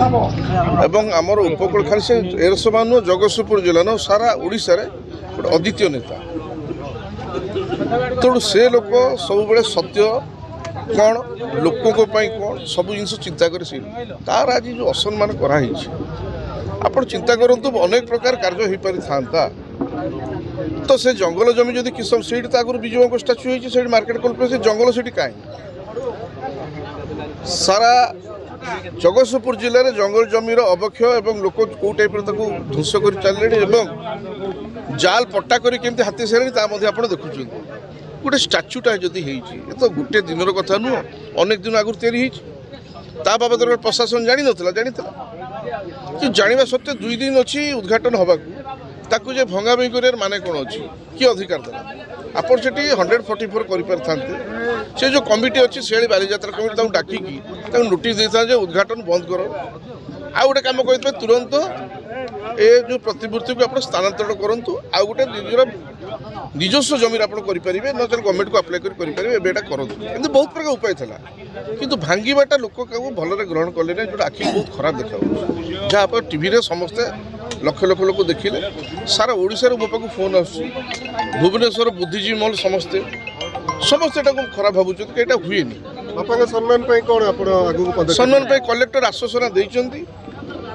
एवं आमर उपकूल खाली से एरसमा नुह जगतसिंहपुर जिला न सारा ओडिशा रे गोटे अद्वितीय नेता तेणु से लोक सब बेले सत्य कौन लोकों कौन सब जिन चिंता कर तार आज जो असम्मान कराई आप चिंता करूँ अनेक प्रकार कार्य हो पारि था तो से जंगल जमी जदि किसम से आगुरी विजय स्टाच्यू होती मार्केट कॉम्प्लेक्स जंगल से कहीं सारा जगतसिंहपुर जिले में जंगल जमीर अवक्षय और लोक कौ टाइप ध्वंस कर चलिए जाल पट्टा करके हाथी सारे आप देखुं गोटे स्टाच्यूटा जदि तो गोटे दिन कथा नुह अनेक दिन आगुरी या बाबद प्रशासन जानी ना जाना सत्वे 2 दिन अच्छी उद्घाटन हवा ताकू जे भंगा भंगी कर माने कौन अच्छी किए अधिकार देला आपड़ से 144 कर जो कमिटी अच्छी से बालीजात्रा कमिटी डाकिकी नोटिस देता जे उद्घाटन बंद कर आ गोटे कम कहते तुरंत ए जो प्रतिमूर्ति को आप स्थानांतरण करूँ आ गोटे निजस्व जमीन आप करेंगे न गवर्नमेंट को अप्लाई करेंगे करूँ कि बहुत प्रकार उपाय था कि भांगीटा लोक भलरे ग्रहण कले ना जो आखि बहुत खराब देखा जहाँ आप टीवी समस्ते लक्ष लक्ष लोक देखिले सारा ओडिशार मो पाक फोन आसुची भुवनेश्वर बुद्धिजीवी मल समस्ते समस्ते खराब भावुँ कि यहाँ हुए बापा सम्मान कौन आप सम्मान कलेक्टर आश्वासन देते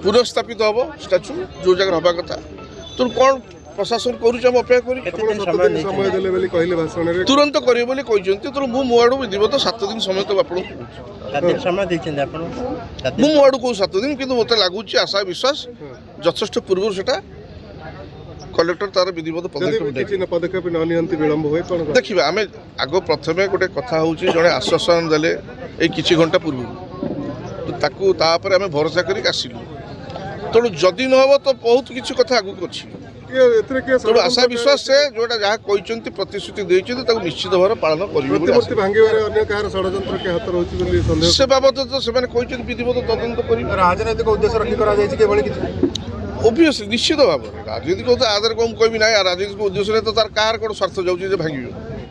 पुनर्स्थापित हम स्टाच्यू जो जगह हवा कथा तो कौन प्रशासन करुँच अपेक्षा कर तुरंत करेंगे तो मो आड़ विधिवत 7 दिन समय तो आप मो आड़ कौ 7 दिन कि मत लगुच आशा विश्वास यथेष्ट पूर्व से कलेक्टर तार विधिवत पदक्षेप विलंब हुए देखिए आम आग प्रथम गोटे कथा हूँ जड़े आश्वासन देले कि घंटा पूर्व तापर आम भरोसा कर आसलु तेणु जदि न हम तो बहुत किसी कथा आगू अच्छी तेणु आशा विश्वास से जोटा जहाँ कहते प्रतिश्रुति देती निश्चित भाव पालन करेंगे से बाबद तो से विधिवत तदंत कर राजनैतिक उद्देश्य रखी ओबियसली निश्चित भाव राजनीतिक आधार को कहबी ना राजनीतिक उद्देश्य तो तार कहार कौन स्वार्थ जाऊँगी भांगे